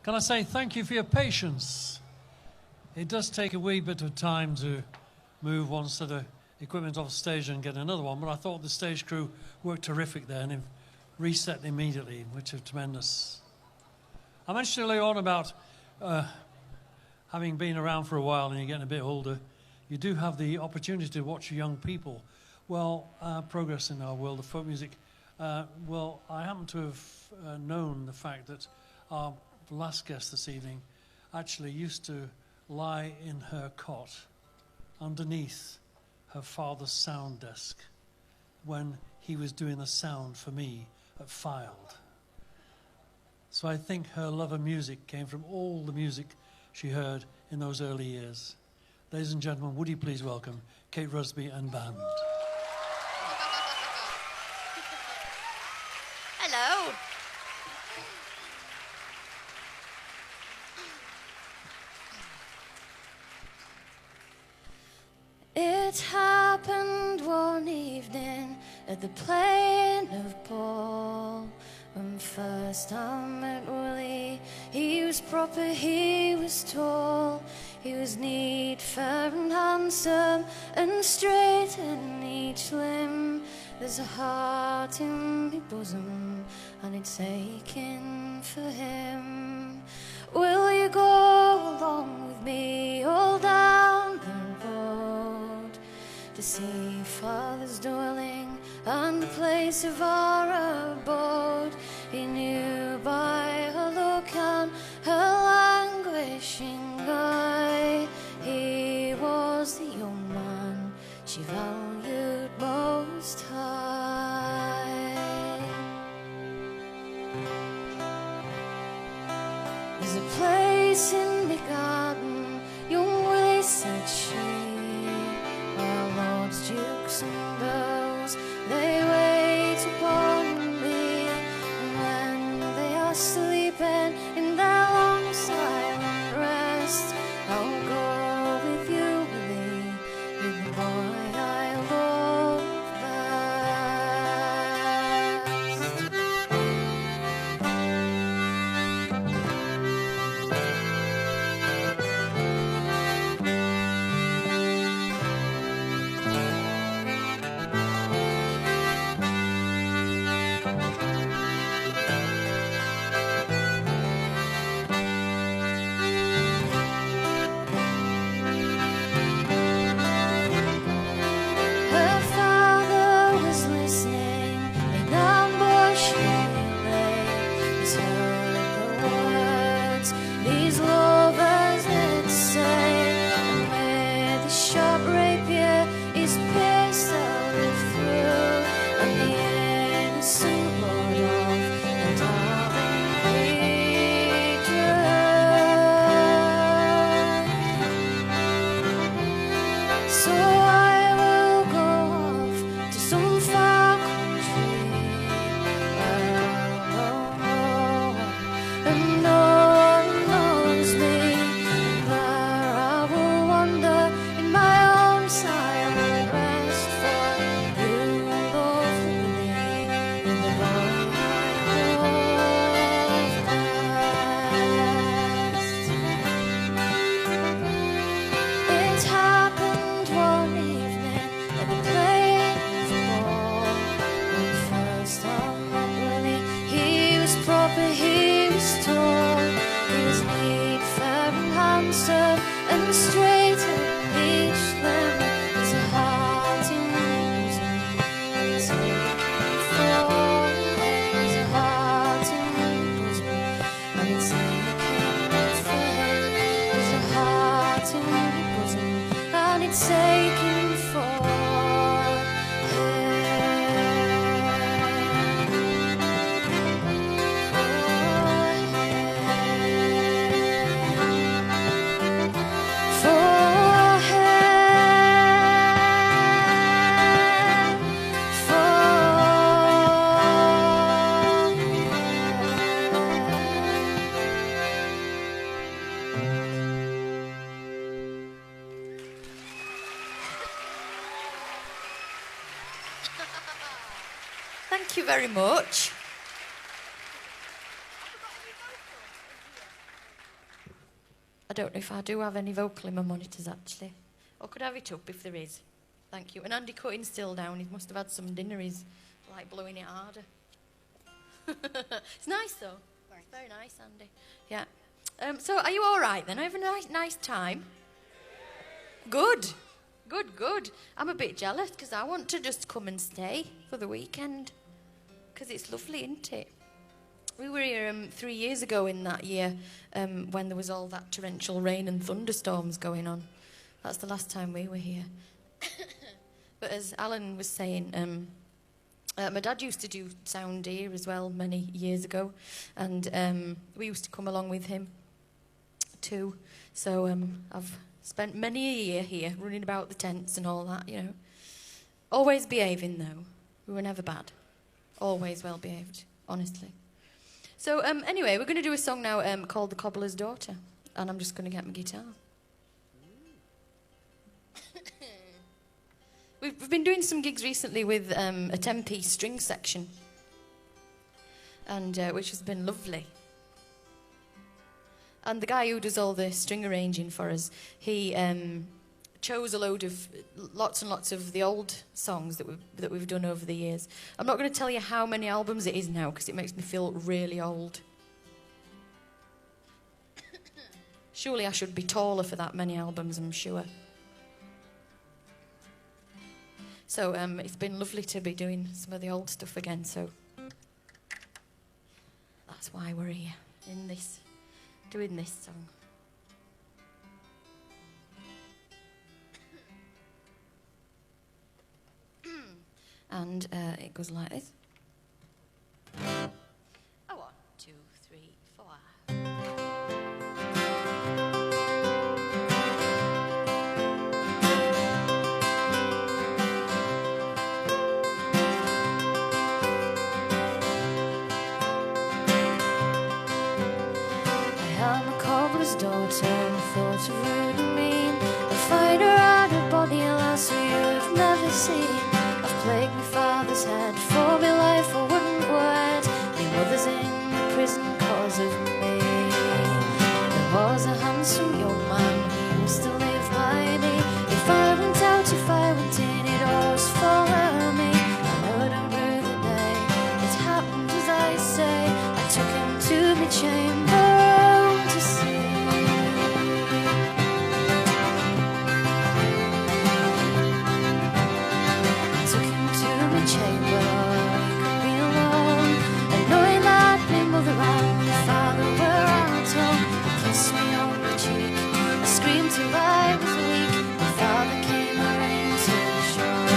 Can I say thank you for your patience? It does take a wee bit of time to move one set of equipment off stage and get another one, but I thought the stage crew worked terrific there and have reset immediately, which is tremendous. I mentioned earlier on about having been around for a while and you're getting a bit older, you do have the opportunity to watch young people. Well, progress in our world of folk music. Well, I happen to have known the fact that our last guest this evening actually used to lie in her cot underneath her father's sound desk when he was doing the sound for me at Filed. So I think her love of music came from all the music she heard in those early years. Ladies and gentlemen, would you please welcome Kate Rusby and band. Hello. It happened one evening at the Plain of Paul. When first I met Willie, he was proper, he was tall. He was neat, fair and handsome, and straight in each limb. There's a heart in my bosom, and it's aching for him. Will you go along with me all down the road to see Father's dwelling and the place of our abode? He knew by her look and her languishing eye, he was the young man she valued most high. There's a place in the garden, young Willie, said she, where lords, dukes and earls, they wait upon me. And when they are sleeping in their long silent rest, I'll go with you, Willie, with the boy I love Thank you very much. don't know if I do have any vocal in my monitors, actually. Or could I have it up if there is? Thank you. And Andy cutting still down. He must have had some dinner. He's, like, blowing it harder. It's nice, though. Thanks. Very nice, Andy. Yeah. So are you all right, then? Having a nice time? Good. Good. I'm a bit jealous because I want to just come and stay for the weekend because it's lovely, isn't it? We were here 3 years ago in that year when there was all that torrential rain and thunderstorms going on. That's the last time we were here. But as Alan was saying, my dad used to do sound here as well many years ago, and we used to come along with him too. So I've spent many a year here running about the tents and all that, you know. Always behaving, though. We were never bad. Always well behaved, honestly. So anyway, we're going to do a song now called The Cobbler's Daughter, and I'm just going to get my guitar. We've been doing some gigs recently with a 10-piece string section, and which has been lovely. And the guy who does all the string arranging for us, he chose lots and lots of the old songs that we've done over the years. I'm not going to tell you how many albums it is now because it makes me feel really old. Surely I should be taller for that many albums, I'm sure. So it's been lovely to be doing some of the old stuff again, so that's why we're here doing this song. And it goes like this. 1, 2, 3, 4. I'm a cobbler's daughter, and thoughts of rude and mean. I find her out a body, alas, who you've never seen. I've plagued my father's head, for my life I wouldn't wed. My mother's in the prison cause of me. There was a handsome young man who used to live by me. If I went out, if I went in, he'd always follow me. I know I don't rue the day it happened as I say. I took him to my chamber to see. I took him to my chamber, he could be alone, and knowing that my mother and my father were at home, he kissed me on the cheek. I screamed till I was weak. My father came running to the shore.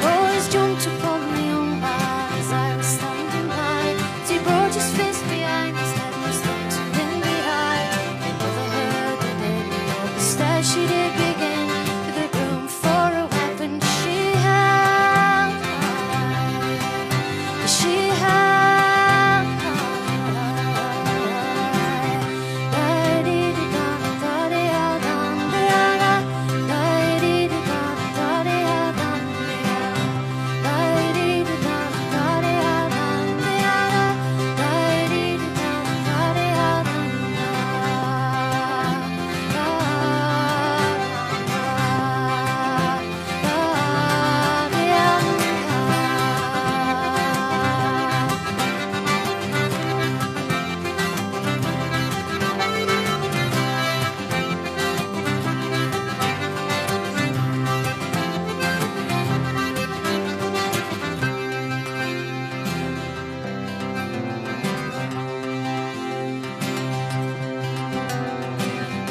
Boys jumped upon the young man as I was standing by. He brought his fist behind his head and was threatened in the eye. My mother heard the name on the stairs. She did begin with a broom for a weapon. She held high. She held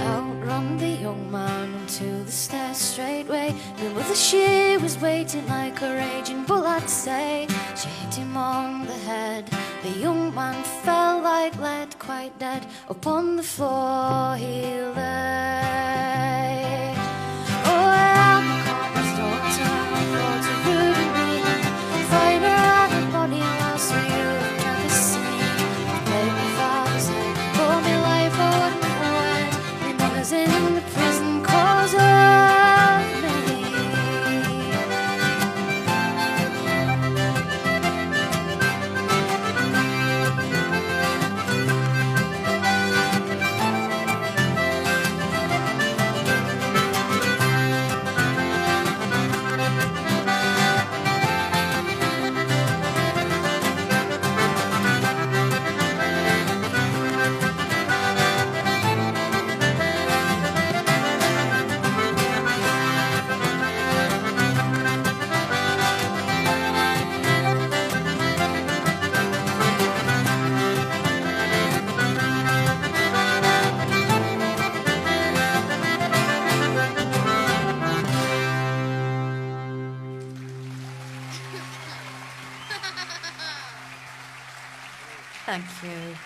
Outran the young man onto the stairs straightway. My mother, she was waiting like a raging bull, I'd say. She hit him on the head. The young man fell like lead, quite dead. Upon the floor he lay. Oh, I'm a cobbler's daughter, I thought of rude and mean. Find her out a body, alas, who you've never seen. I've played my father's head, for my life I wouldn't wed. My mother's in the prison cause of me. Thank you.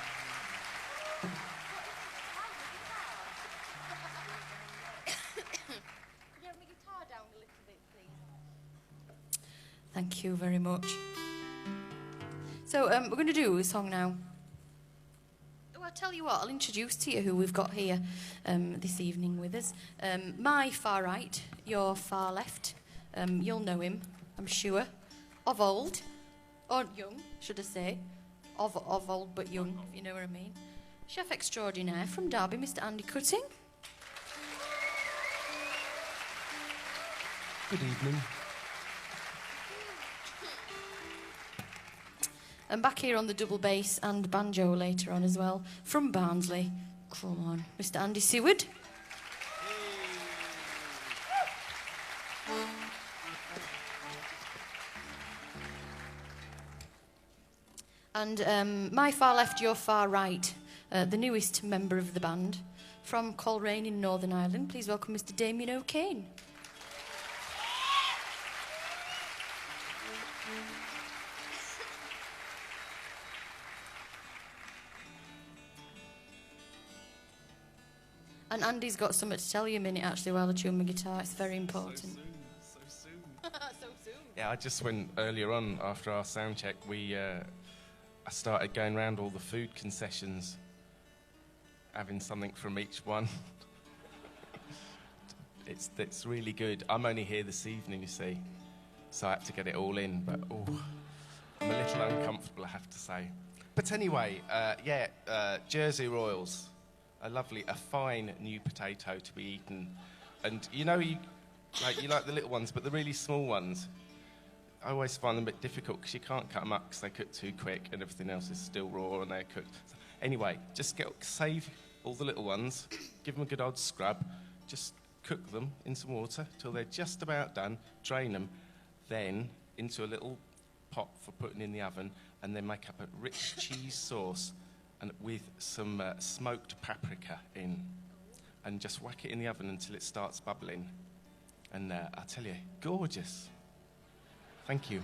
Thank you very much. So we're going to do a song now. Oh, I'll tell you what, I'll introduce to you who we've got here this evening with us. My far right, your far left. You'll know him, I'm sure. Of old, or young, should I say. Of old but young, if you know what I mean. Chef extraordinaire from Derby, Mr. Andy Cutting. Good evening. And back here on the double bass and banjo later on as well, from Barnsley. Come on, Mr. Andy Seward. And my far left, your far right, the newest member of the band, from Coleraine in Northern Ireland. Please welcome Mr. Damien O'Kane. And Andy's got something to tell you a minute, actually, while I tune my guitar. It's very important. So soon. So soon. Yeah, I just went earlier on after our sound check. I started going around all the food concessions, having something from each one. It's really good. I'm only here this evening, you see, so I had to get it all in. But I'm a little uncomfortable, I have to say. But anyway, Jersey Royals. A fine new potato to be eaten. And you like the little ones, but the really small ones, I always find them a bit difficult because you can't cut them up because they cook too quick and everything else is still raw and they're cooked. So anyway, just save all the little ones, give them a good old scrub, just cook them in some water till they're just about done, drain them, then into a little pot for putting in the oven, and then make up a rich cheese sauce and with some smoked paprika in, and just whack it in the oven until it starts bubbling. And I tell you, gorgeous. Thank you.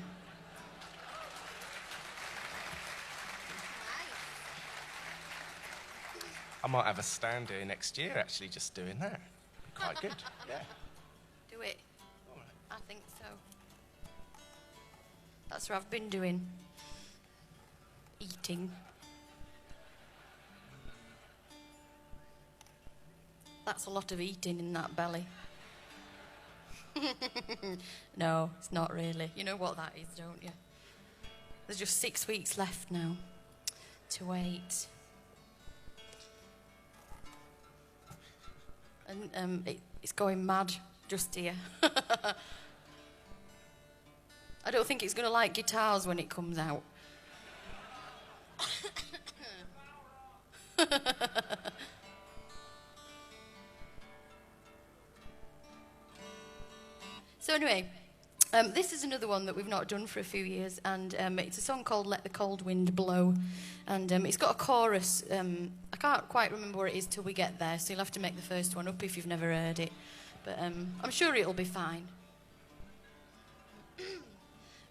I might have a stand here next year, actually, just doing that. Quite good, yeah. Do it. All right. I think so. That's what I've been doing. Eating. That's a lot of eating in that belly. No, it's not really. You know what that is, don't you? There's just 6 weeks left now to wait. And it's going mad just here. I don't think it's going to like guitars when it comes out. So anyway, this is another one that we've not done for a few years, and it's a song called Let the Cold Wind Blow, and it's got a chorus. I can't quite remember where it is till we get there, so you'll have to make the first one up if you've never heard it, but I'm sure it'll be fine.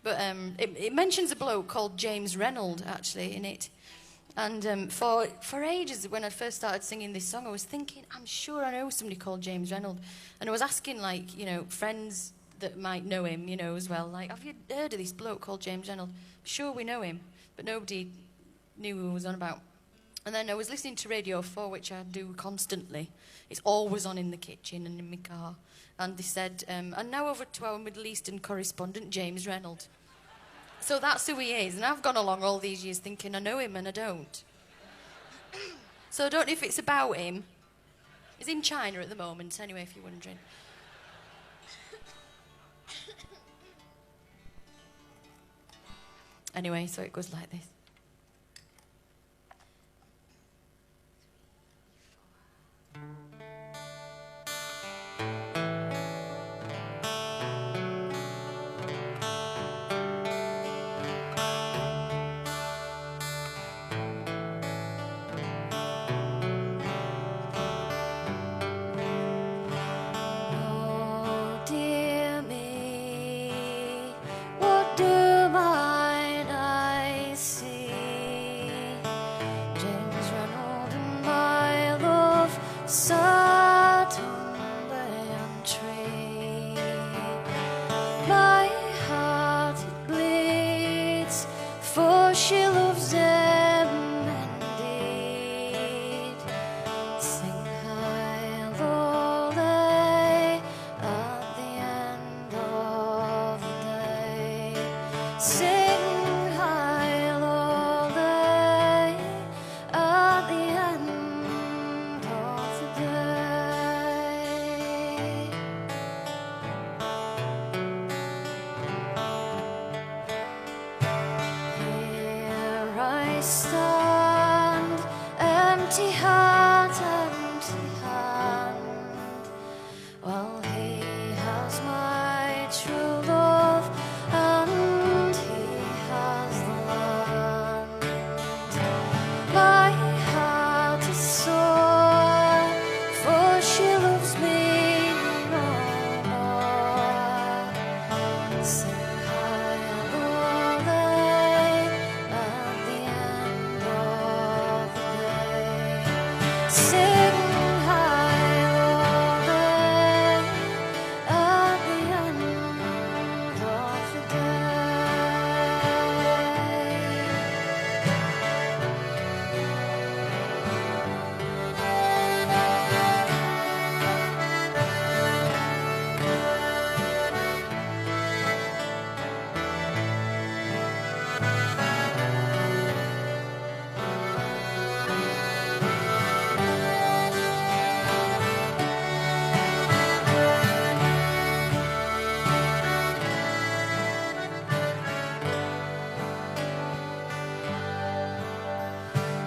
But it mentions a bloke called James Reynolds, actually, in it. And for ages, when I first started singing this song, I was thinking, I'm sure I know somebody called James Reynolds. And I was asking, like, you know, friends that might know him, you know, as well. Like, have you heard of this bloke called James Reynolds? Sure, we know him. But nobody knew who he was on about. And then I was listening to Radio 4, which I do constantly. It's always on in the kitchen and in my car. And they said, and now over to our Middle Eastern correspondent, James Reynolds. So that's who he is. And I've gone along all these years thinking I know him and I don't. So I don't know if it's about him. He's in China at the moment, anyway, if you're wondering. Anyway, so it goes like this. Oh, dear me, what do mine eyes see? stand, empty heart, empty hand. Well, he has my true love, and he has the land. My heart is sore, for she loves me no more. Sing hallelujah at the end of the day. Sing hallelujah at the end of the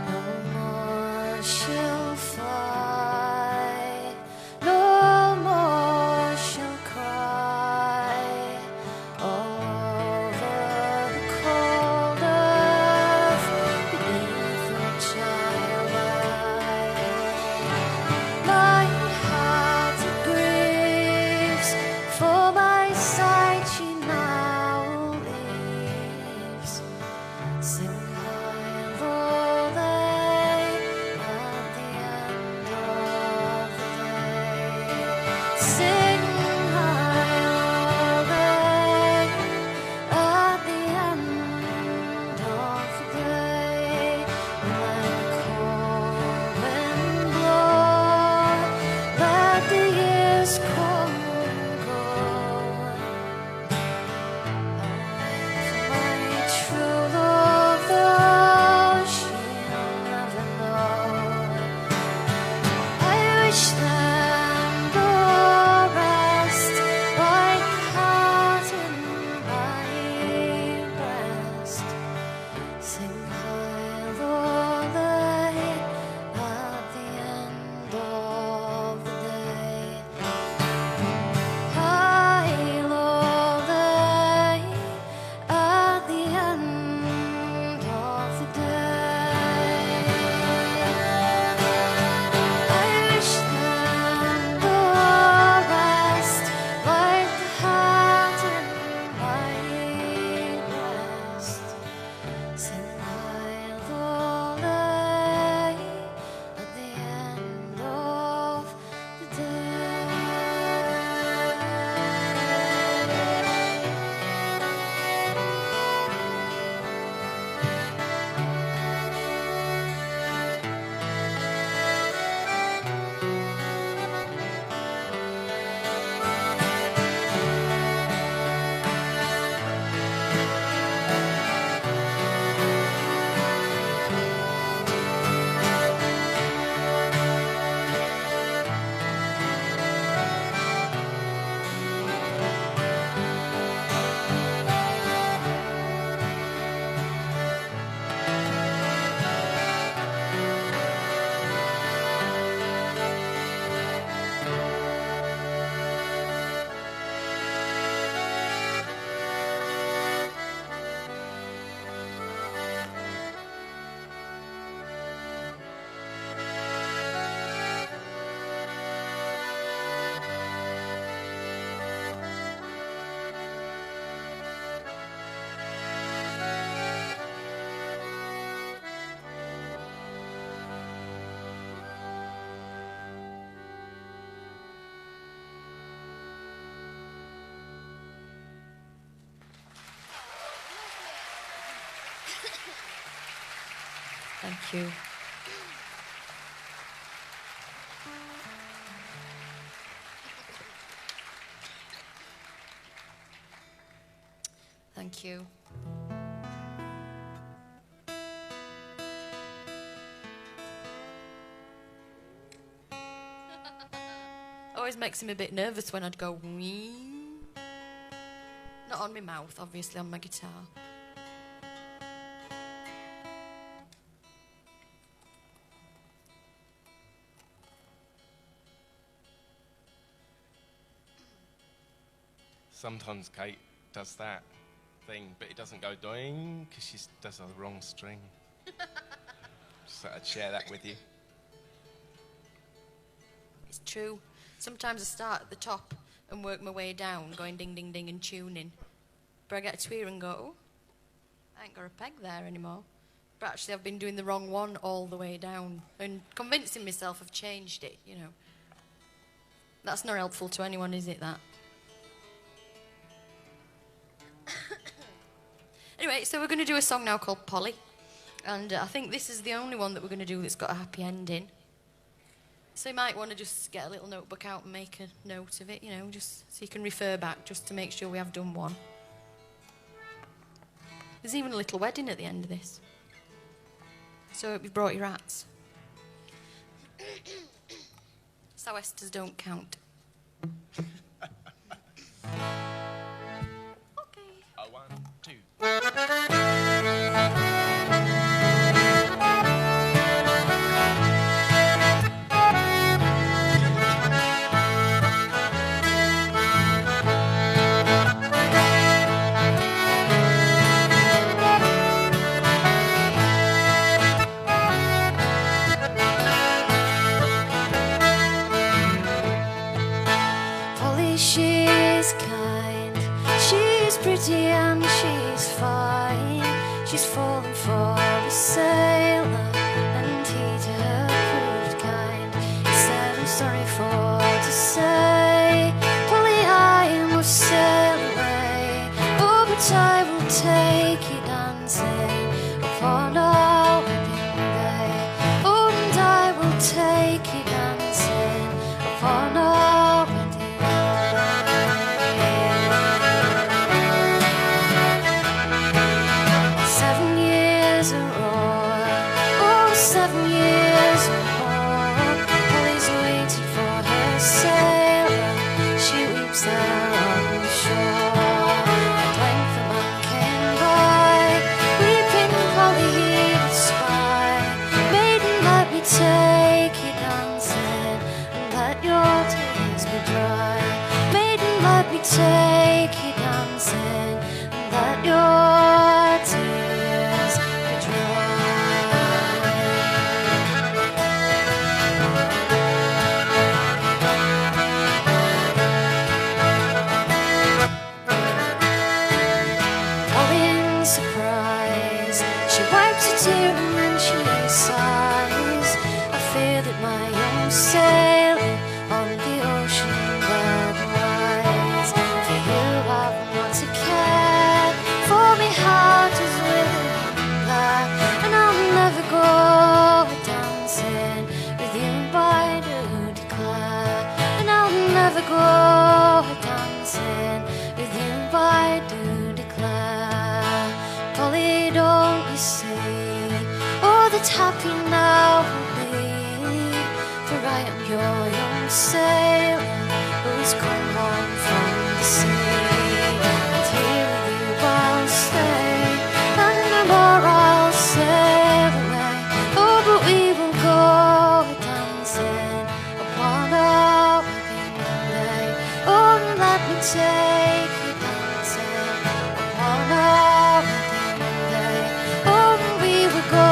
No more she'll fly, no more she'll cry over the cold earth beneath the child light. My heart it grieves, for my sight she now leaves. Sing hallelujah at the end of the day. Sing hallelujah at the end of the day. Let the cold wind blow, let the years come and go. My true love, though she'll never know. I wish them the rest, like the heart in my breast. Sing hallelujah at the end of the day. Hallelujah at the end of the day. I wish them the rest, like the heart in my breast. Sing hallelujah at the end of the day. Thank you. Thank you. Always makes him a bit nervous when I'd go wee. Not on my mouth, obviously, on my guitar. Sometimes Kate does that thing, but it doesn't go doing because she does the wrong string. Just thought I'd share that with you. It's true. Sometimes I start at the top and work my way down, going ding, ding, ding and tuning. But I get to here and go, oh, I ain't got a peg there anymore. But actually I've been doing the wrong one all the way down and convincing myself I've changed it, you know. That's not helpful to anyone, is it, that? Anyway, so we're going to do a song now called Polly. And I think this is the only one that we're going to do that's got a happy ending. So you might want to just get a little notebook out and make a note of it, you know, just so you can refer back just to make sure we have done one. There's even a little wedding at the end of this. So I hope you've brought your hats. Sou'westers don't count. Okay. 1, 2. Polly, she's kind, she's pretty and she's fine. She's fallen for a sailor and he to her proved kind. He said, I'm sorry for to say, Polly, I must sail away. Oh, but I will take you dancing upon our wedding day. Oh, and I will take you dancing upon our wedding day. 7 years a roar, oh, 7 years or more. Polly's waited for her sailor, she weeps there on the shore. At length the man came by, weeping Polly he did spy. Maiden, let me take you dancing, and let your tears be dry. Maiden, let me take you dancing, and let your tears be dry. Polly in surprise, she wipes a tear and then she sighs. I fear that my young sailor on the ocean will rise. For you have not a care, for me heart is withered and black, and I'll never go dancing with you by do declare. And I'll never go dancing with you by do declare. Polly, don't you see, oh, that happy now will be, for I am your young sailor who's come home from the sea. And here with you I'll stay, and no more I'll sail away. Oh, but we will go dancing upon our wedding day. Oh, and let me take you dancing upon our wedding day. Oh, and we will go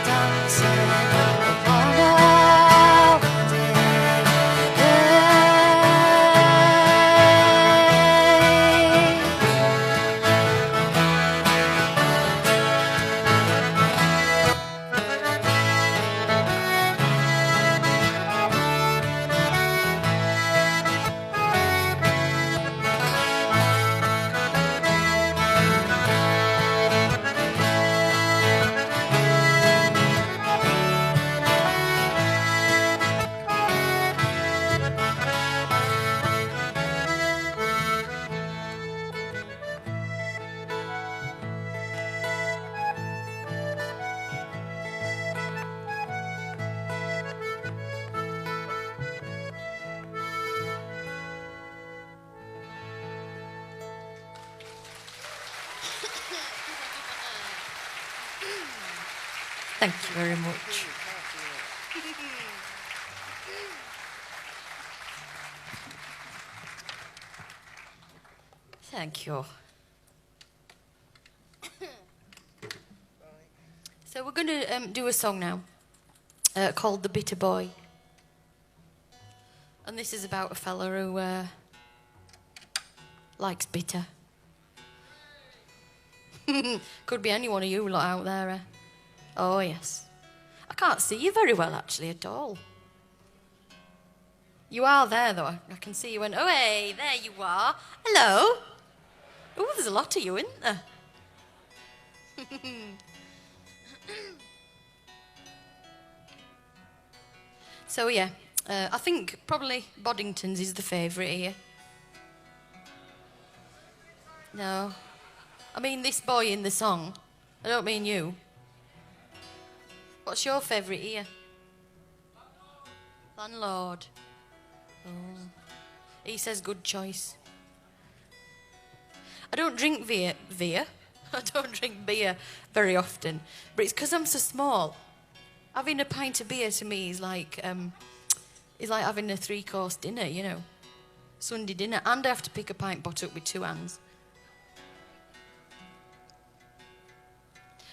dancing upon our wedding day. Thank you very much. Thank you. So we're going to do a song now called The Bitter Boy. And this is about a fella who likes bitter. Could be any one of you lot out there. Oh, yes. I can't see you very well, actually, at all. You are there, though. I can see you. Oh, hey, there you are. Hello. Oh, there's a lot of you, isn't there? So, yeah, I think probably Boddington's is the favourite here. No. I mean this boy in the song. I don't mean you. What's your favourite here? Landlord. Oh. He says good choice. I don't drink beer. I don't drink beer very often, but it's because I'm so small. Having a pint of beer to me is like having a 3-course dinner, you know, Sunday dinner, and I have to pick a pint bottle up with 2 hands.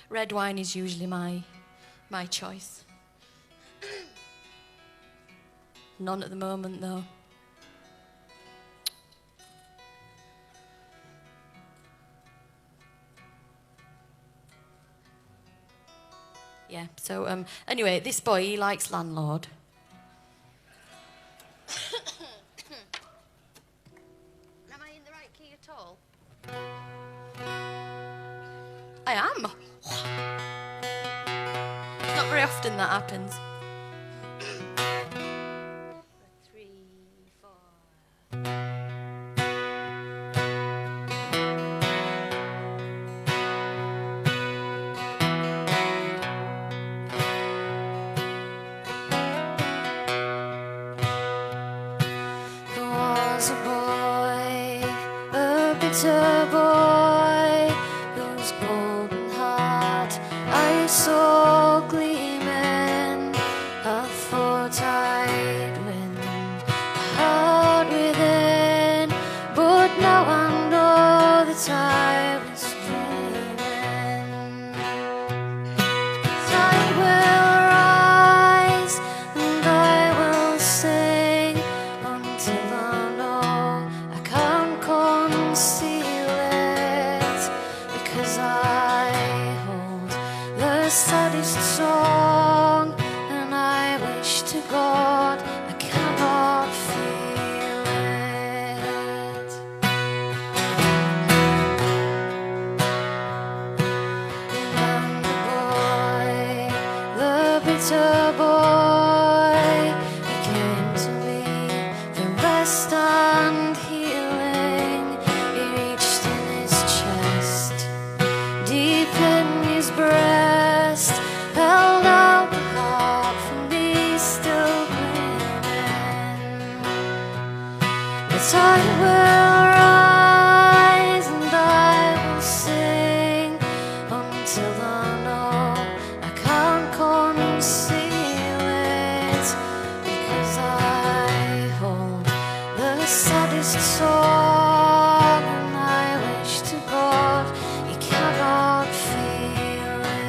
Red wine is usually my choice. None at the moment, though. Yeah, so anyway, this boy, he likes Landlord. Am I in the right key at all? I am. Not very often that happens. 3, 4. There was a boy, a bitter boy, whose golden heart I saw gleaming. I thought I'd win the heart within, but now I know that I was dreaming. I will rise and I will sing until I know I can't conceal it, because I hold the saddest song, and I wish to God I cannot feel it. And the boy, the bitter boy, he came to me for rest and healing. He reached in his chest, deep in his breast, held out the heart for me, still gleaming. But I will rise and I will sing until I know I can't conceal it, because I hold the saddest song, and I wish to God you cannot feel it.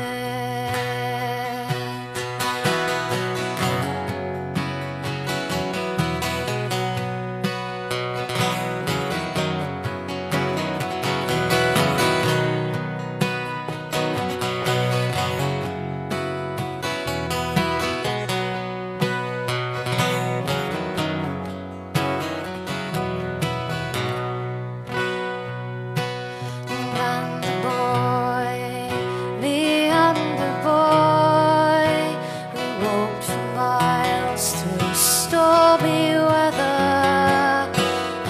And the boy, me and the boy, we walked for miles through stormy weather,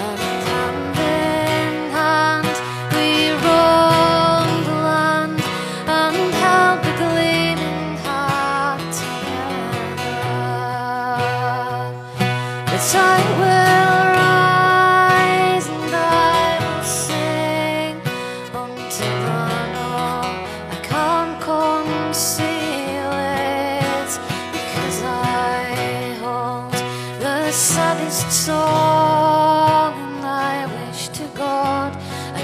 and hand in hand we roamed the land and held the gleaming heart together. But I will rise and I will sing until I know I can't conceal it, because I hold the saddest song, and I wish to God I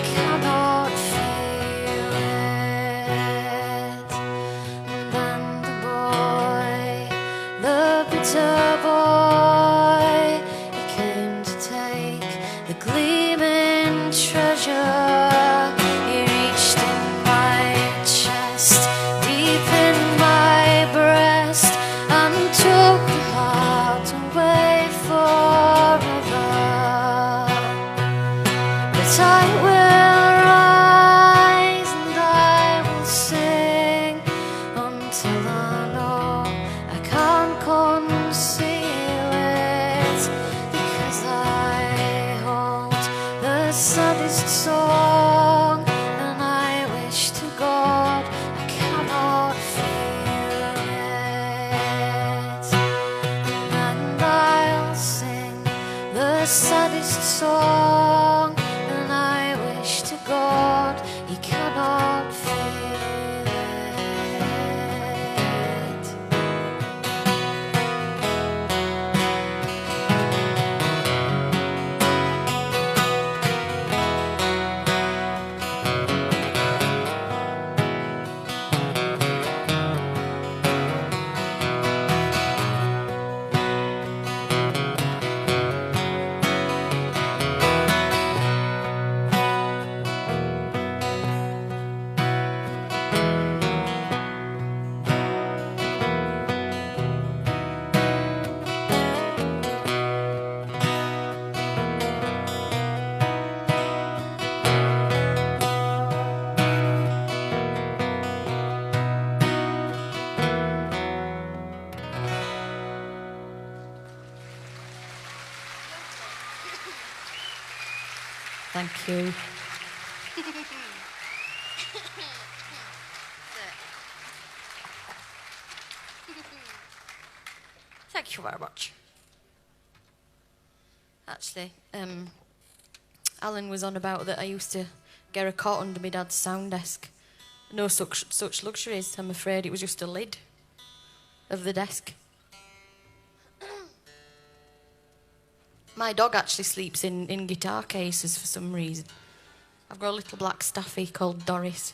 Thank you. Thank you very much. Actually, Alan was on about that I used to get a cot under my dad's sound desk. No such luxuries, I'm afraid. It was just a lid of the desk. My dog actually sleeps in guitar cases for some reason. I've got a little black staffy called Doris.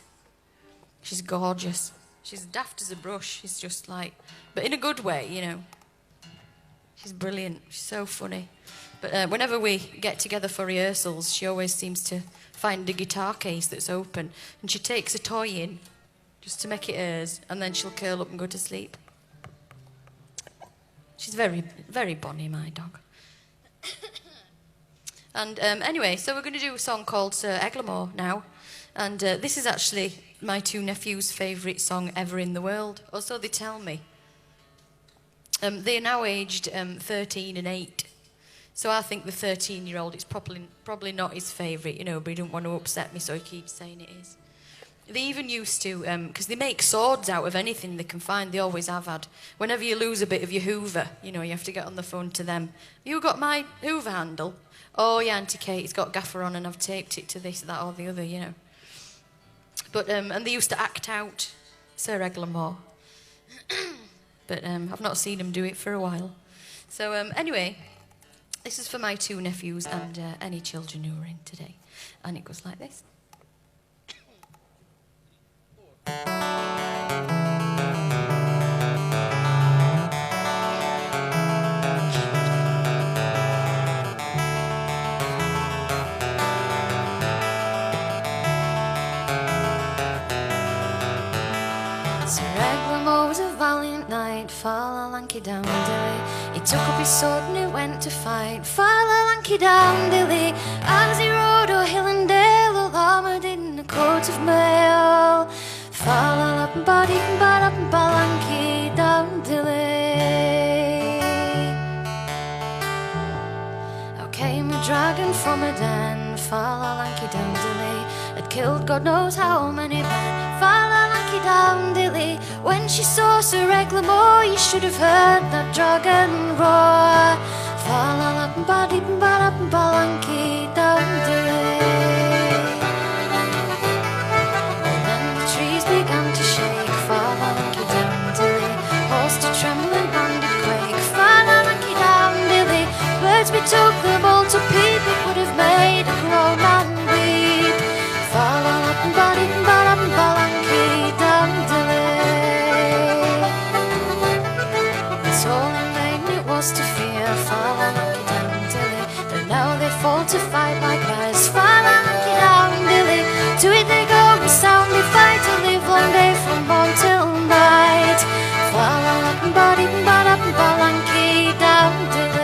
She's gorgeous. She's daft as a brush. She's just like... But in a good way, you know. She's brilliant. She's so funny. But whenever we get together for rehearsals, she always seems to find a guitar case that's open, and she takes a toy in just to make it hers, and then she'll curl up and go to sleep. She's very, very bonny, my dog. And anyway, so we're going to do a song called Sir Eglamour now, and this is actually my two nephews' favourite song ever in the world, or so they tell me. They're now aged 13 and 8. So I think the 13-year-old, it's probably not his favourite, you know, but he didn't want to upset me, so he keeps saying it is. They even used to, because they make swords out of anything they can find, they always have had. Whenever you lose a bit of your hoover, you know, you have to get on the phone to them. You got my hoover handle? Oh, yeah, Auntie Kate, it's got gaffer on and I've taped it to this, that or the other, you know. But, and they used to act out Sir Eglamour. But I've not seen him do it for a while. So anyway... This is for my two nephews and any children who are in today. And it goes like this. Sir Eglamour was a valiant knight, far lanky down dilly. He took up his sword and he went to fight, far lanky down dilly. As he rode o'er hill and dale, all armoured in a coat of mail, far up and body and bad up and lanky down dilly. Out came a dragon from a den, far lanky down dilly. Had killed God knows how many men, far lanky down dilly. When she saw Sir Eglamour, you should have heard that dragon roar, far up and bad up and lanky down dilly. Then the trees began to shake, far lanky down dilly. Horse to tremble and hand to quake, far lanky down dilly. Birds betook the bolt to peep, it would have made a grown man weep, far up and bad up and lanky down dilly. All in vain it was to fear, far lanky down dilly. But now they fall to fight like bears, far lanky down dilly. To it they go with soundly fight, to live long day from morn till night, far up and bad up and lanky down dilly.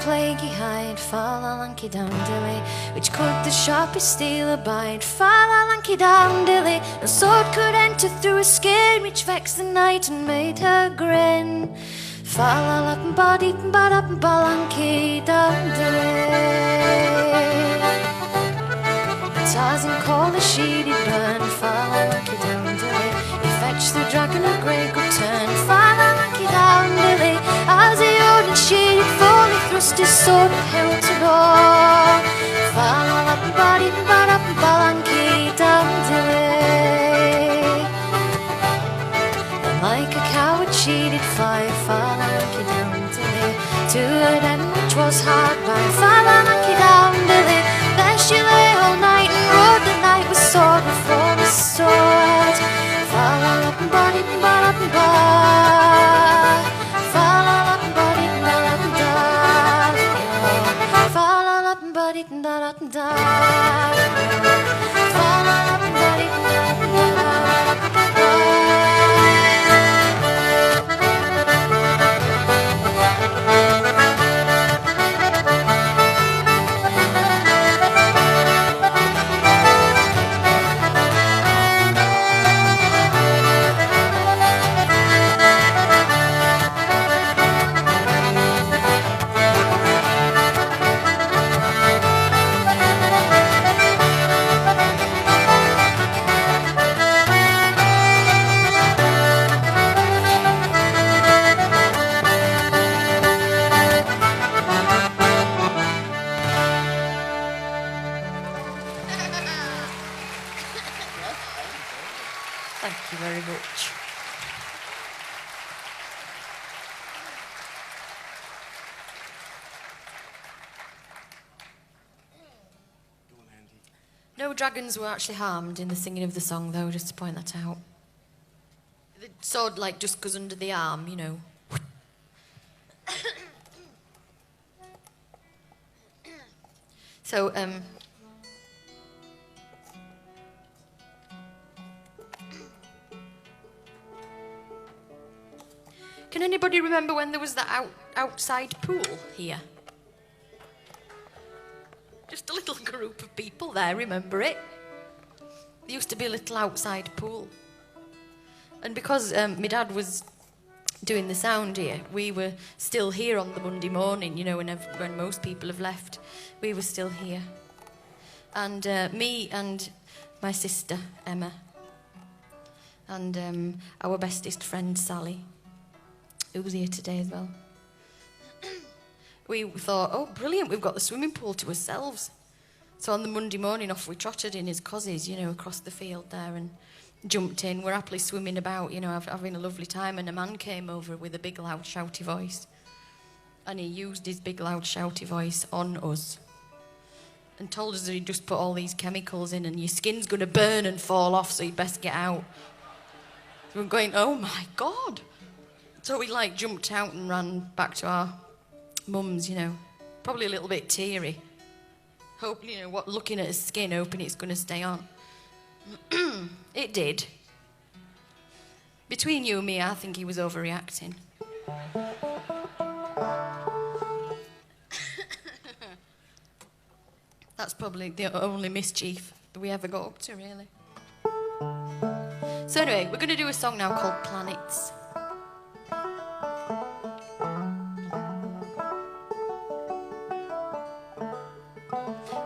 Plaguey hide, far lanky down dilly. Which could the sharpest steel abide, far lanky down dilly. No sword could enter through her skin, which vexed the knight and made her grin, far up and bad up and lanky down dilly. Tarzan called the she did burn, far lanky down dilly. He fetched the dragon a great good turn, far lanky down dilly. As he rode and she did fall, he thrust his sword at hill to gore, far up and bad up and lanky down dilly. And like a coward she did fly, far lanky down dilly, to her den which was hard by, far lanky down dilly. There she lay all night and rode the night with sword before his sword, far up and bad up and bad, far up and bad up and bad, far up and bad up and bad, far up and bad up and bad. Thank you very much. No dragons were actually harmed in the singing of the song, though, just to point that out. The sword, like, just goes under the arm, you know. So, can anybody remember when there was that outside pool here? Just a little group of people there, remember it? There used to be a little outside pool. And because my dad was doing the sound here, we were still here on the Monday morning, you know, when most people have left. We were still here. And me and my sister, Emma, and our bestest friend, Sally, who was here today as well. We thought, oh, brilliant, we've got the swimming pool to ourselves. So on the Monday morning, off we trotted in his cozzies, you know, across the field there and jumped in. We're happily swimming about, you know, having a lovely time. And a man came over with a big, loud, shouty voice. And he used his big, loud, shouty voice on us and told us that he'd just put all these chemicals in and your skin's going to burn and fall off, so you'd best get out. So we're going, oh, my God. So we, like, jumped out and ran back to our mum's, you know, probably a little bit teary. Hoping, you know, looking at his skin, hoping it's going to stay on. It did. Between you and me, I think he was overreacting. That's probably the only mischief that we ever got up to, really. So anyway, we're going to do a song now called Planets.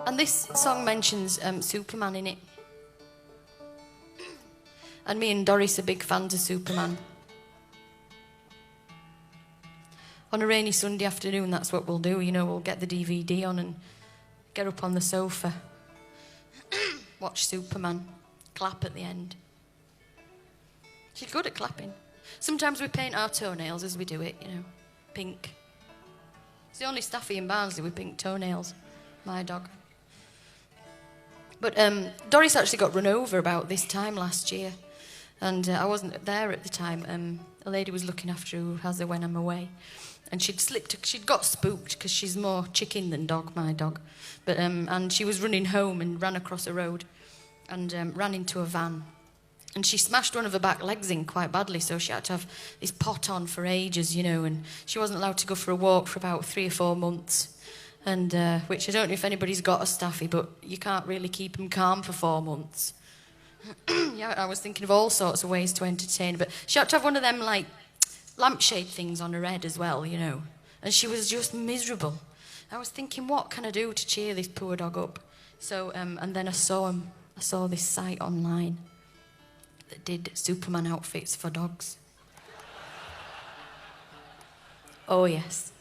And this song mentions Superman in it. And me and Doris are big fans of Superman. On a rainy Sunday afternoon, that's what we'll do. You know, we'll get the DVD on and get up on the sofa, watch Superman, clap at the end. She's good at clapping. Sometimes we paint our toenails as we do it, you know, pink. It's the only Staffy in Barnsley with pink toenails, my dog. But Doris actually got run over about this time last year. And I wasn't there at the time. A lady was looking after her who has her when I'm away. And she'd got spooked because she's more chicken than dog, my dog. But and she was running home and ran across a road and ran into a van. And she smashed one of her back legs in quite badly, so she had to have this pot on for ages, you know, and she wasn't allowed to go for a walk for about 3 or 4 months. And which I don't know if anybody's got a Staffy, but you can't really keep them calm for 4 months. Yeah, I was thinking of all sorts of ways to entertain, but she had to have one of them, like, lampshade things on her head as well, you know. And she was just miserable. I was thinking, what can I do to cheer this poor dog up? So, and then I saw this site online that did Superman outfits for dogs. Oh, yes.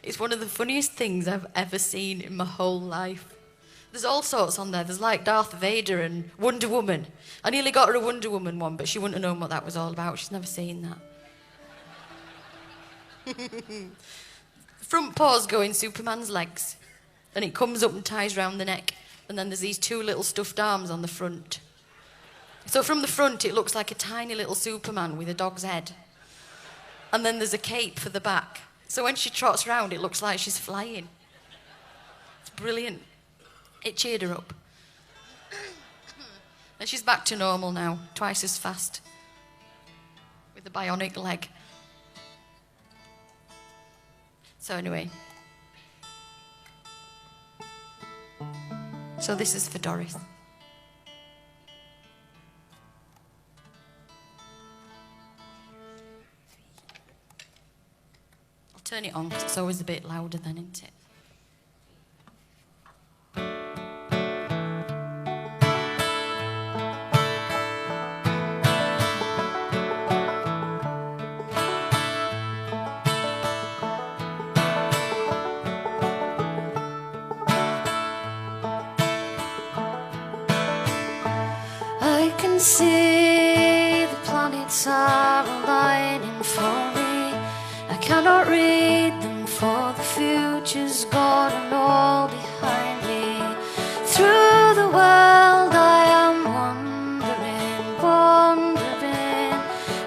It's one of the funniest things I've ever seen in my whole life. There's all sorts on there. There's like Darth Vader and Wonder Woman. I nearly got her a Wonder Woman one, but she wouldn't have known what that was all about. She's never seen that. Front paws go in Superman's legs, and it comes up and ties round the neck, and then there's these 2 little stuffed arms on the front. So from the front, it looks like a tiny little Superman with a dog's head. And then there's a cape for the back. So when she trots round, it looks like she's flying. It's brilliant. It cheered her up. And she's back to normal now, twice as fast, with a bionic leg. So anyway. So this is for Doris. I'll turn it on because it's always a bit louder then, isn't it? I can see the planets are aligning for me. I cannot read them, for the future's gone and all behind me. Through the world I am wandering, wandering.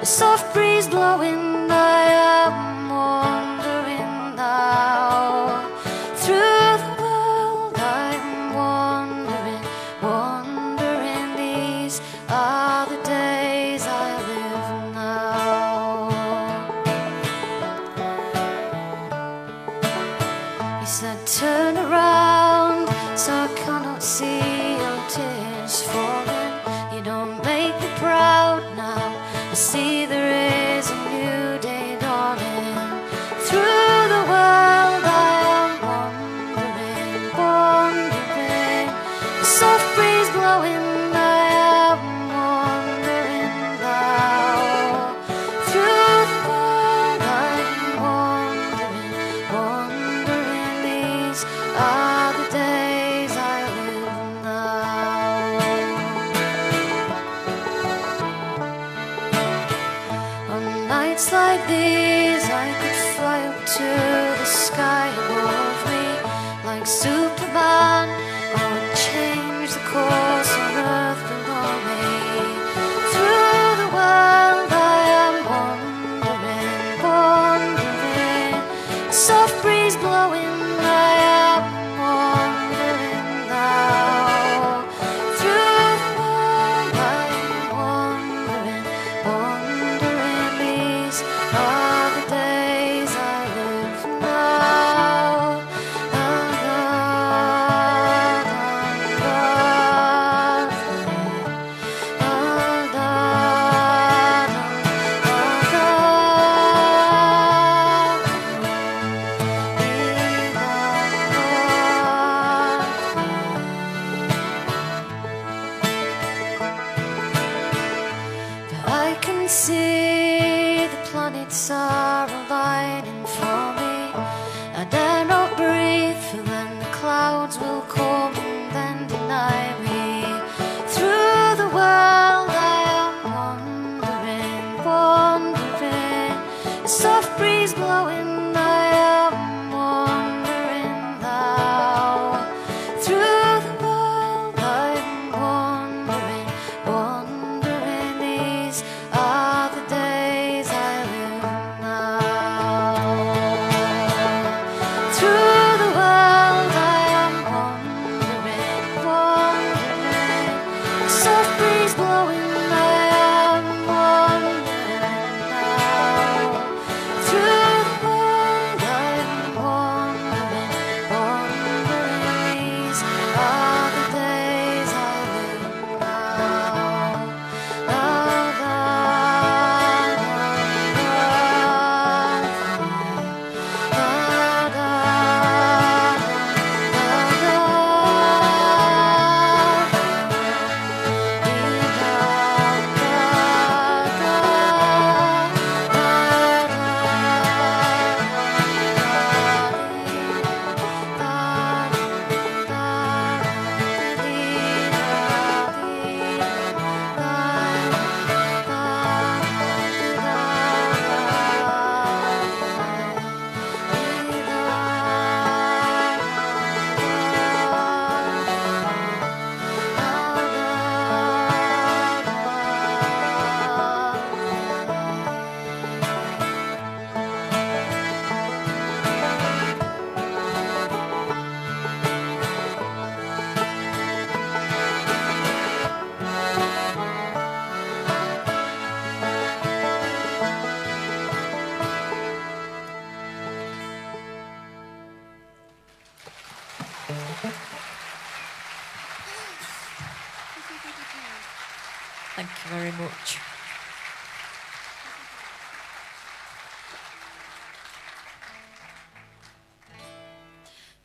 A soft breeze blowing, I am wandering now. Through the world I am wandering, wandering. These are the days I live now. He said, turn around, so I cannot see your tears falling. You don't make me proud now. I see there is a new day dawning. Through the world I am wandering, wandering. A soft breeze blowing, I am wandering now. Through the world I am wandering, wandering. These are the days I live now. On nights like these I could fly up to the sky above me. Like Superman, I would change the course on earth below me. Through the world I am wandering, wandering. A soft breeze blowing, I am wandering now. Through the world I am wandering, wandering. These are the days I live now. But I can see the planets are aligning for me. I dare not breathe, for then the clouds will come and then deny me. Through the world I am wandering, wandering. A soft breeze blowing, I am wandering now. Through the world I am wandering, wandering. These are the days I live now. Through the world I am wandering, wandering. A soft breeze blowing, I am wandering now. Through the world I am wandering, wandering. These are the days I live now. Thank you very much.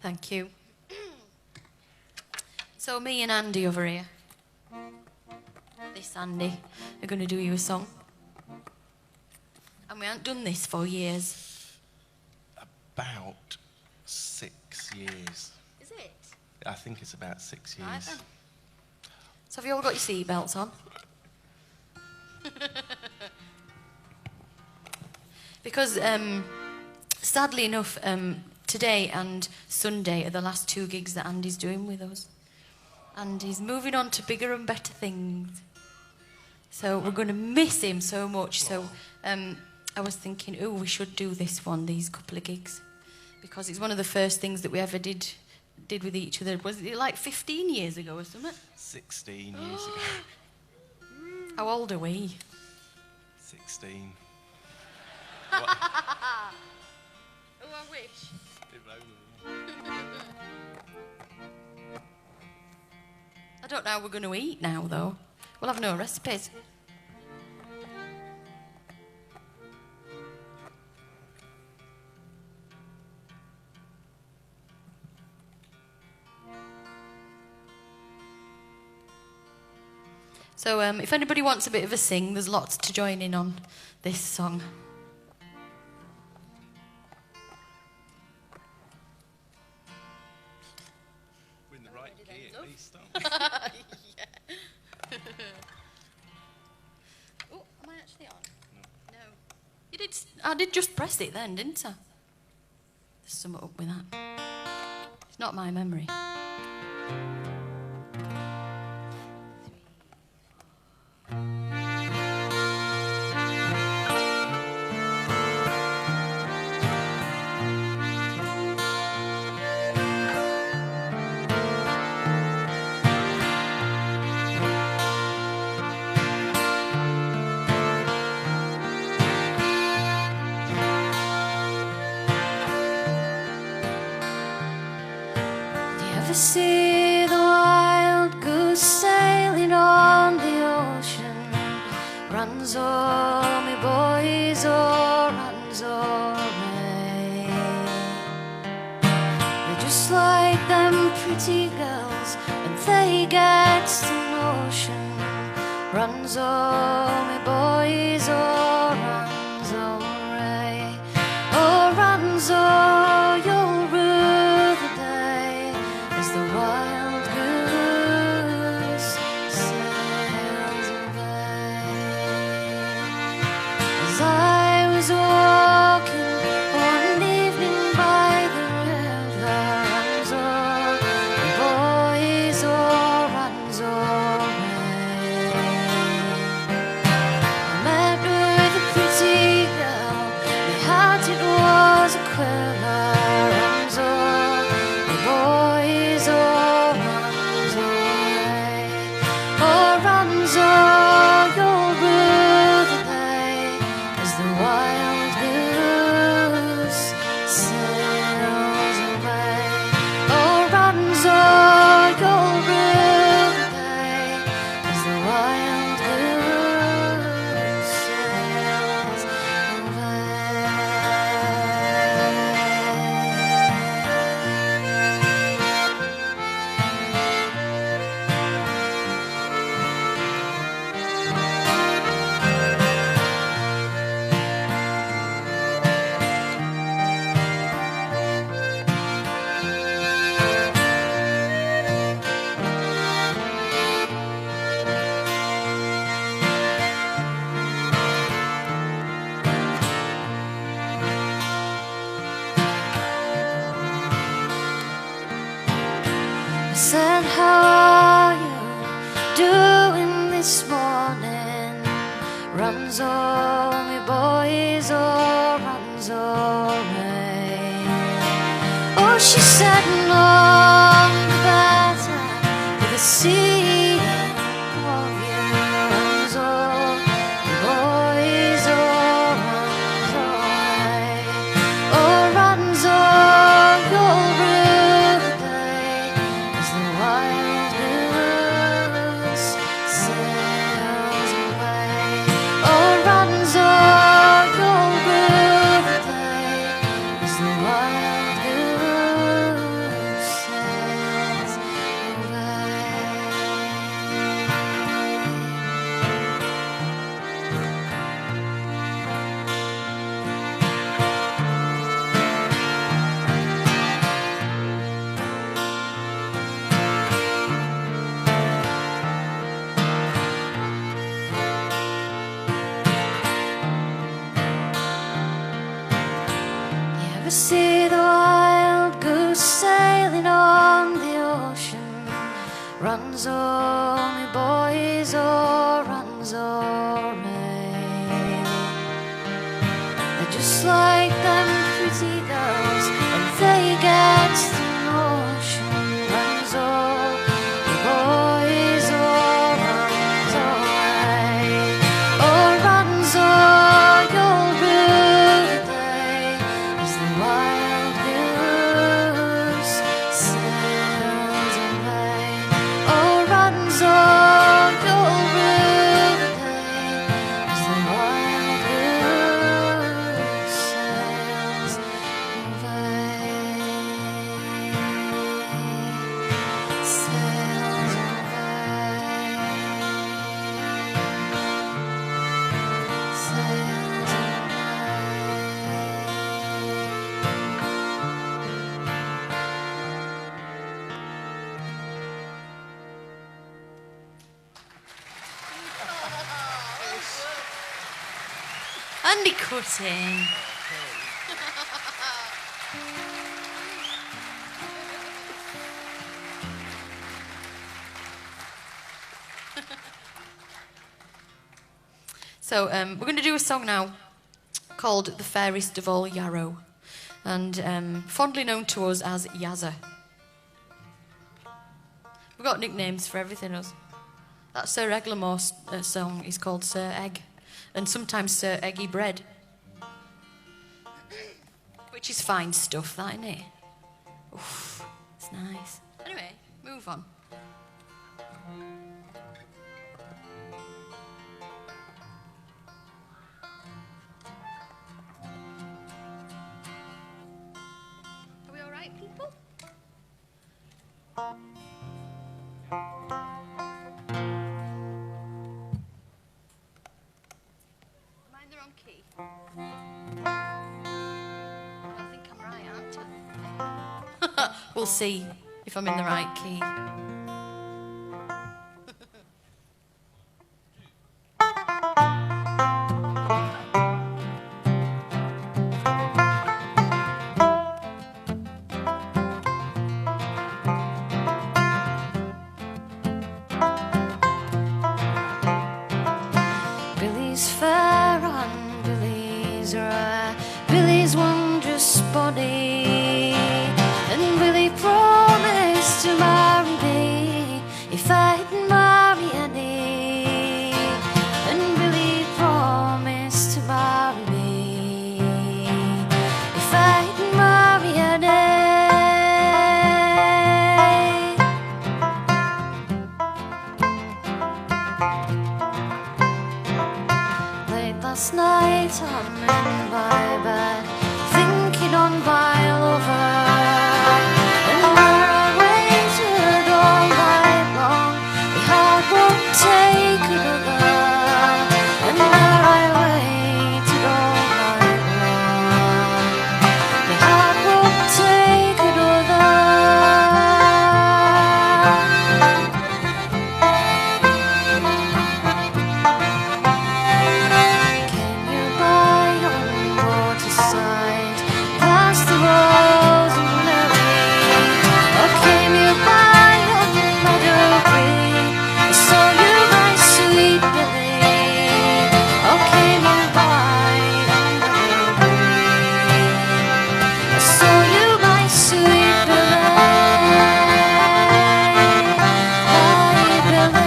Thank you. So me and Andy over here, this Andy, are going to do you a song. And we haven't done this for years. About 6 years. Is it? I think it's about 6 years. Right then. So have you all got your seatbelts on? Because sadly enough, today and Sunday are the last 2 gigs that Andy's doing with us. And he's moving on to bigger and better things. So we're going to miss him so much. So I was thinking, oh, we should do this one, these couple of gigs. Because it's one of the first things that we ever did with each other. Was it like 15 years ago or something? 16 years ago. How old are we? 16. Oh, I wish. I don't know how we're going to eat now, though. We'll have no recipes. So if anybody wants a bit of a sing, there's lots to join in on this song. We're in the right key at least, aren't we? Oh, am I actually on? No. You did. I did just press it then, didn't I? There's something up with that. It's not my memory. See the wild goose sailing on the ocean. Runs o'er me, boys, or runs away. They're just like them pretty girls when they get to notion. Runs o'er me, boys, or runs away. Or runs o'er, you'll rue the day as the wild goose sails away. As I was walking one evening by the river, runs o'er the boys, or runs away. I met with a pretty girl, my heart it was a quiver. Runs o'er the boys, or runs away. Or runs o'er, you'll rue the day as the wild goose sails away. Or runs o'er, you'll rue the day as the wild goose sails away. I said, how are you doing this morning? Runs o'er me, boys, or runs away. Oh, she said, none the better with the seeing of you. Runs o'er me, boys, or runs away. Or runs o'er, you'll rue the day as the wild goose sails away. Or runs o'er, you'll rue the day as the wild goose sails away. Runs all me boys, oh, runs all rain. They're just like them pretty girls when they get to motion. Runs all me boys, oh, runs all rain. Oh, runs all your rude day as the wild goose sails away. Oh, runs all your rude day as the wild goose sails away. Sails away. Sails Andy Cutting. So we're going to do a song now called The Fairest of All Yarrow, and fondly known to us as Yazza. We've got nicknames for everything, us. That Sir Eglamour song is called Sir Egg, and sometimes Sir Eggy Bread, which is fine stuff, that, isn't it? Oof, it's nice. Anyway, move on. Are we all right, people? Am I in the wrong key? I think I'm right, aren't I? We'll see if I'm in the right key. Billy's fair and Billy's rare, Billy's wondrous body, and Billy promised to marry me if I'd marry Annie, and Billy promised to marry me if I'd marry Annie. Late last night I'm in my bed, thinking on my lover, and where I waited all night long, my heart won't take another, and where I waited all night long, my heart won't take another. Can you buy on waterside, past the rose and lily? Or came you by on meadow green? I saw you, my sweet Billy. Or came you by on meadow green? I saw you, my sweet Billy. My Billy.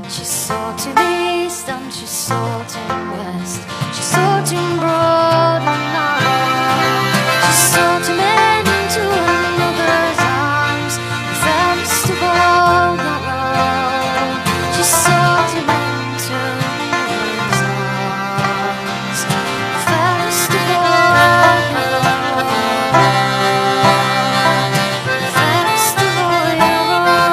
She sought in east and she sought in west. She sought in broad and narrow. She sought him into another's arms, the fairest of all Yarrow. She sought him into another's arms, the fairest of all Yarrow. The fairest of all Yarrow.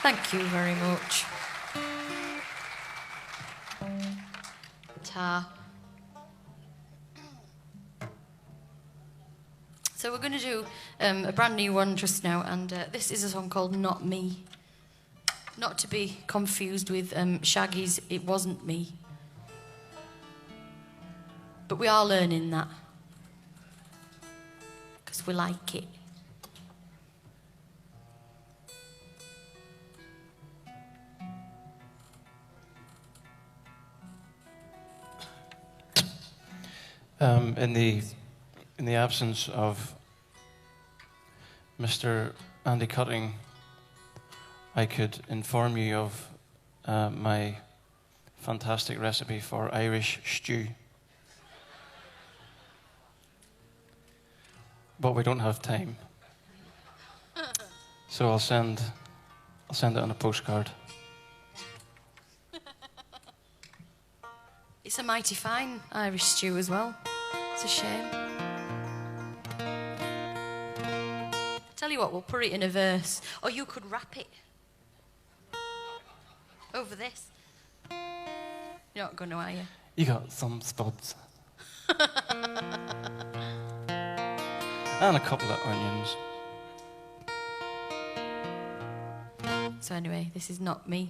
Thank you very much. Ta. So we're going to do a brand new one just now, and this is a song called Not Me. Not to be confused with Shaggy's It Wasn't Me. But we are learning that. Because we like it. In the absence of Mr. Andy Cutting, I could inform you of my fantastic recipe for Irish stew. But we don't have time, so I'll send it on a postcard. It's a mighty fine Irish stew as well. It's a shame. Tell you what, we'll put it in a verse. Or you could rap it. Over this. You're not going to, are you? You got some spuds. And a couple of onions. So anyway, this is Not Me.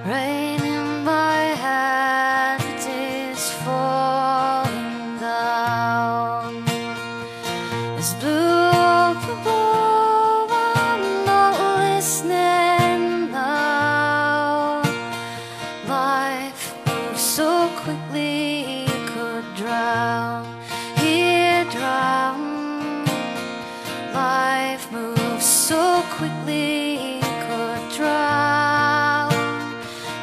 Rain in my hand, it is falling down. It's blue up above, I'm not listening now. Life moves so quickly, you could drown, here drown. Life moves so quickly, you could drown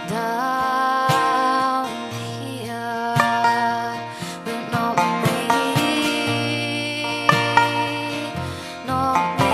down here, but not me, not me.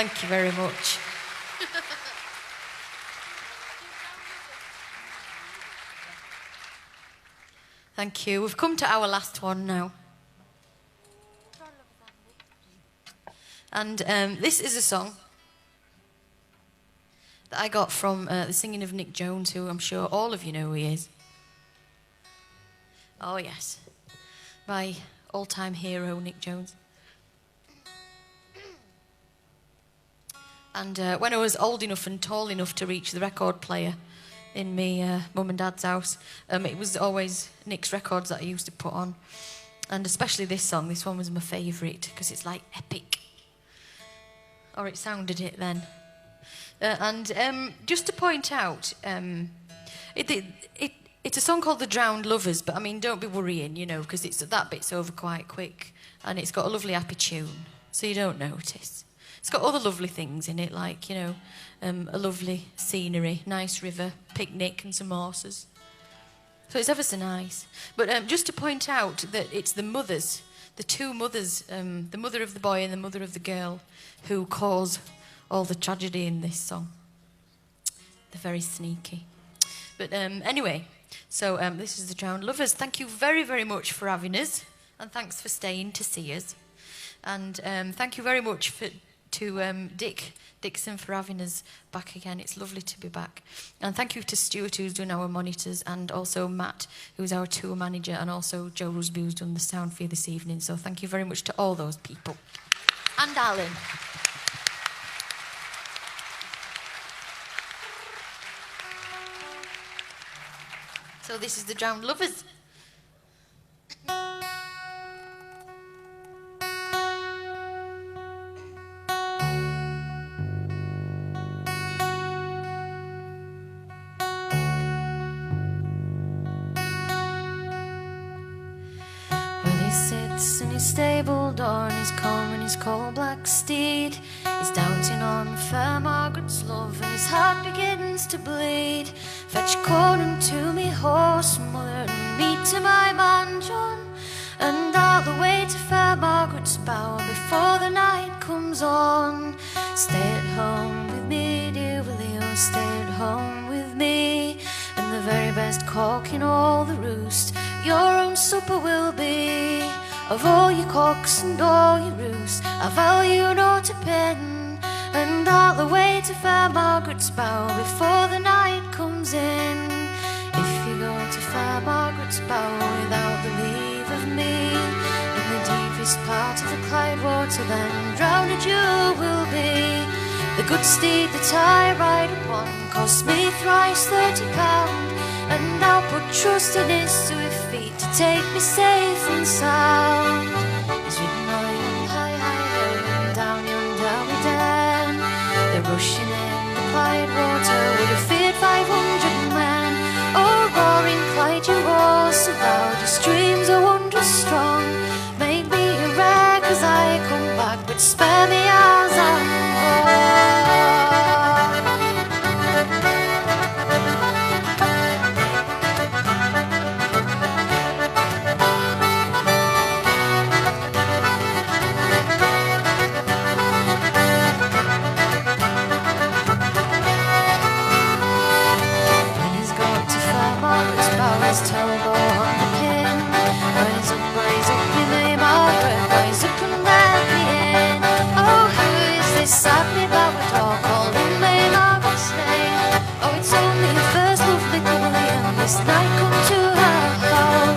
Thank you very much. Thank you. We've come to our last one now. And this is a song that I got from the singing of Nick Jones, who I'm sure all of you know who he is. Oh, yes. My all-time hero, Nick Jones. And when I was old enough and tall enough to reach the record player in my mum and dad's house, it was always Nick's records that I used to put on. And especially this song. This one was my favourite because it's like epic. Or it sounded it then. Just to point out, it's a song called The Drowned Lovers, but I mean, don't be worrying, you know, because that bit's over quite quick. And it's got a lovely happy tune, so you don't notice. It's got other lovely things in it, like, you know, a lovely scenery, nice river, picnic and some horses. So it's ever so nice. But just to point out that it's the mothers, the two mothers, the mother of the boy and the mother of the girl, who cause all the tragedy in this song. They're very sneaky. But anyway, so this is The Drowned Lovers. Thank you very, very much for having us, and thanks for staying to see us. And thank you very much to Dick Dixon for having us back again. It's lovely to be back. And thank you to Stuart, who's done our monitors, and also Matt, who's our tour manager, and also Joe Rusby, who's done the sound for you this evening. So thank you very much to all those people. And Alan. So this is The Drowned Lovers. In his stable door, and he's combing his coal-black steed. He's doubting on fair Margaret's love, and his heart begins to bleed. Fetch corn unto me horse, mother, and meat to my man John, and all the way to fair Margaret's bower before the night comes on. Stay at home with me, dear Willie, oh, stay at home with me, and the very best cock in all the roost your own supper will be. Of all your cocks and all your roosts, I value not a pen, and all the way to fair Margaret's bower before the night comes in. If you go to fair Margaret's bower without the leave of me, in the deepest part of the Clyde water, then drowned you will be. The good steed that I ride upon cost me thrice £30, and I'll put trust in his swift feet to take me safe and sound. He's ridden on high, high hill, and down yon downey den. They're rushing in the Clyde water, would have feared 500 men. Oh, roaring Clyde, you roar so loud, your streams are wondrous strong. Make me a wreck as I come back, but spare me as I'm gone. His elbow on the pin. Rise up, you may Margaret, rise up and let me in. Oh, who is this sad me ballad all calling May Margaret's name? Oh, it's only her first love, little William, this night come to her home.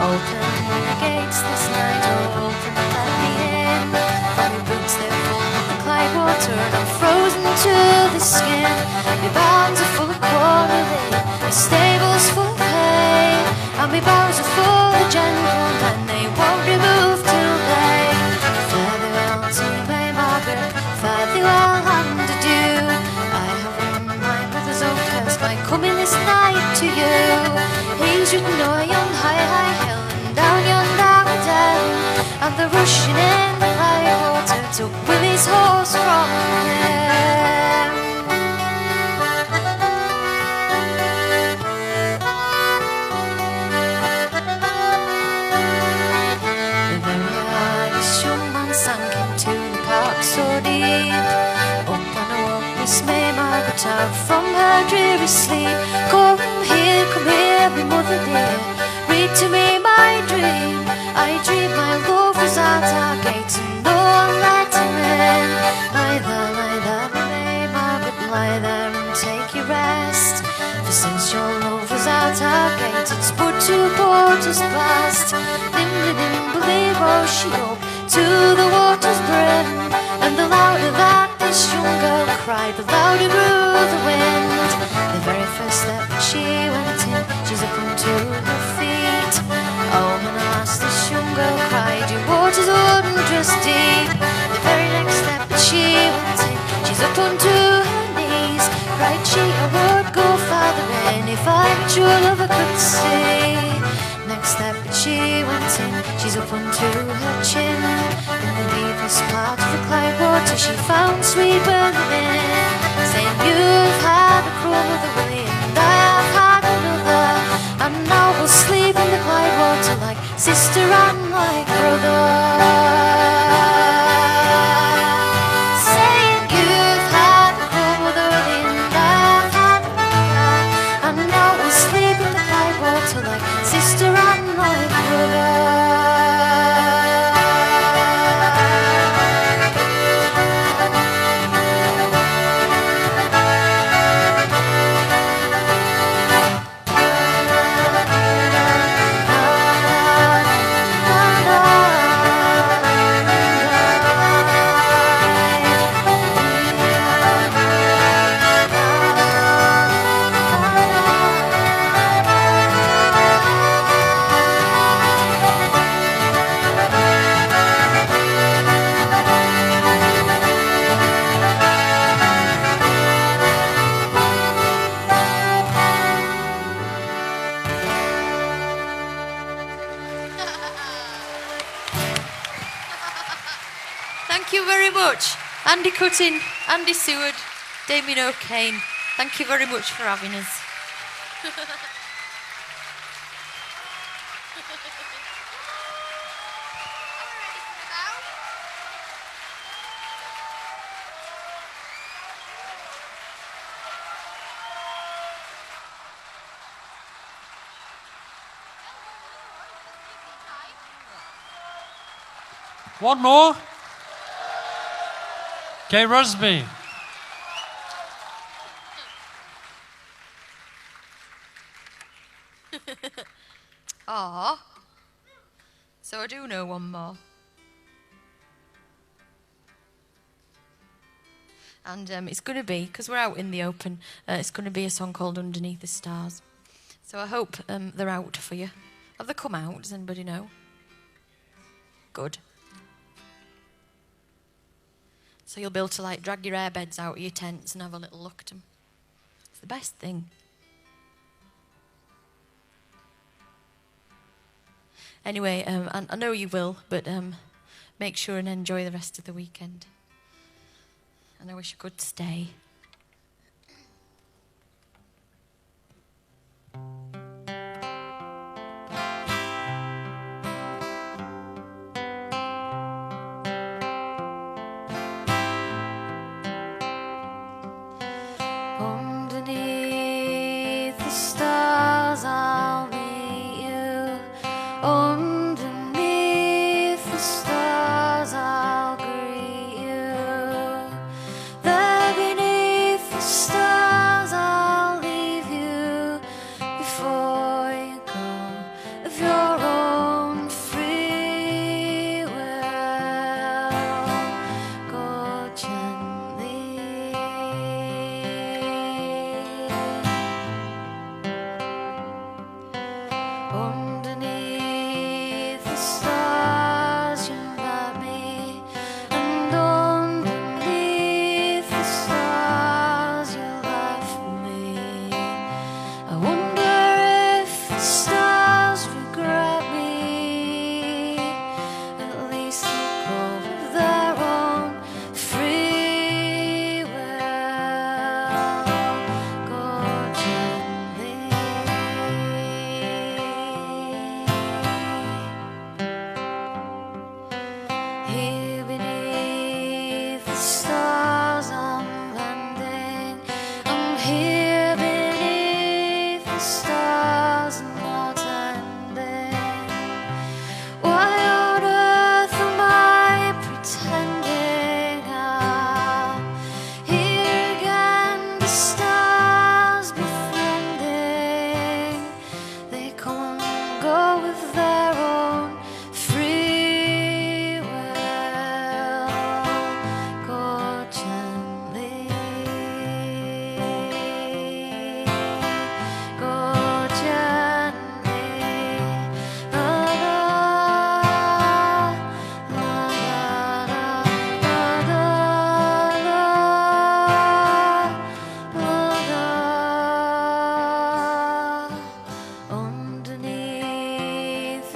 Open the gates this night, oh, open and let me in. For my boots they're full of the Clyde water, and I'm frozen to the skin. My barns are full of quarterly, my stable's full of hay, and my bowers are full of gentlemen, and they won't remove till they. Fare thee well to May Margaret, fare thee well and adieu. I have won my brother's own curse by coming this night to you. He's ridden o'er yon high, high hill, and down yon downey den, and the rushing in the Clyde water took Willie's horse from him. my dreary sleep. Come here, my mother dear. Read to me my dream. I dream my love was at our gate and no one let him in. Lie there, babe, I would lie there and take your rest. For since your love was at our gate, it's but 2 quarters past. Nimbly rose she up to the water's brim, and the louder that this young girl cried, the louder grew the wind. The very first step that she went in, she's up onto her feet. Oh, and alas, this young girl cried, your water's wondrous deep. The very next step that she went in, she's up onto her knees. Cried she, I would go farther in if I but your lover could see. Next step that she went in, she's up onto her chin. In the deepest part of the Clyde water she found sweet Berlin, saying, you've had a crumb of the Willie and I have had another, and now we'll sleep in the Clyde water like sister and like brother. Saying, you've had a crumb of the Willie and I have had another, and now we'll sleep in the Clyde water like sister and like brother. Thank you very much. Andy Cutting, Andy Seward, Damien O'Kane. Thank you very much for having us. One more. Kate Rusby. Ah, so I do know one more. And it's going to be, because we're out in the open, it's going to be a song called Underneath the Stars. So I hope they're out for you. Have they come out? Does anybody know? Good. So you'll be able to like drag your airbeds out of your tents and have a little look at them. It's the best thing. Anyway, I know you will, but make sure and enjoy the rest of the weekend. And I wish you could stay. Underneath the stars I'll meet you. Underneath the stars I'll greet you. There beneath the stars I'll leave you before you go of your own free will. Go gently. Underneath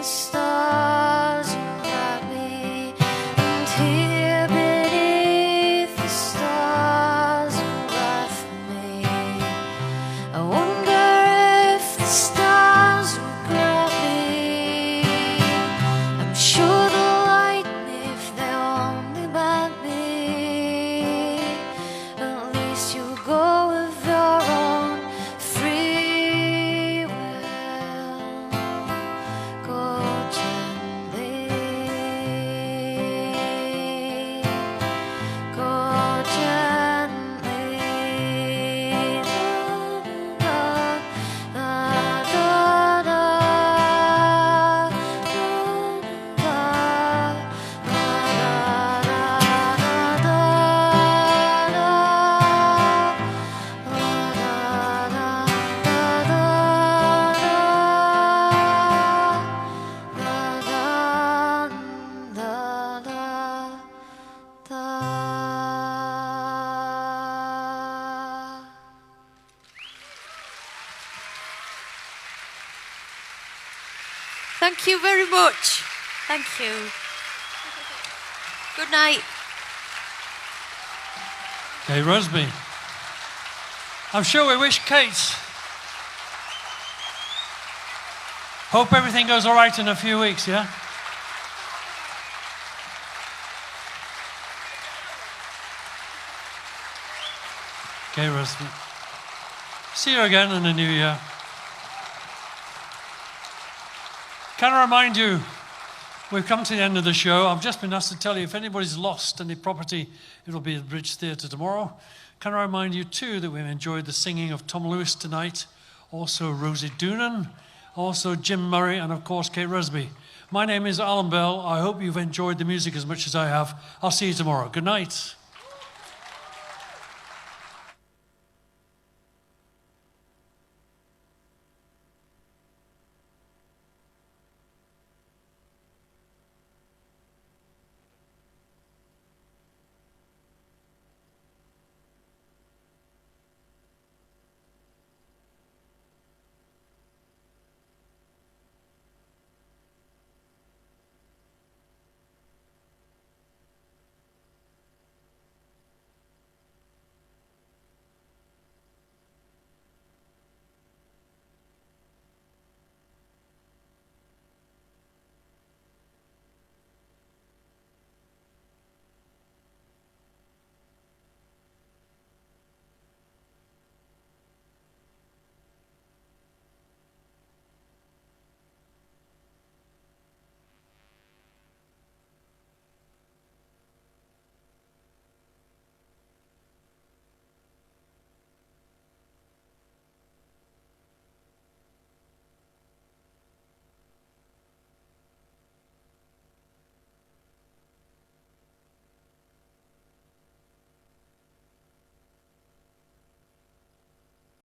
the stars you wrap me, and here beneath the stars you write for me. I wonder if the stars will grab me. I'm sure they'll light me if they want me badly. At least you'll go of your own free will. Go gently. Go gently. Da, da, da, da, Thank you very much. Thank you. Good night. Kate Rusby. I'm sure we wish Kate. Hope everything goes all right in a few weeks, yeah? Kate Rusby. See you again in the new year. Can I remind you, we've come to the end of the show. I've just been asked to tell you if anybody's lost any property, it'll be at the Bridge Theatre tomorrow. Can I remind you too that we've enjoyed the singing of Tom Lewis tonight, also Rosie Doonan, also Jim Murray, and of course Kate Rusby. My name is Alan Bell. I hope you've enjoyed the music as much as I have. I'll see you tomorrow. Good night.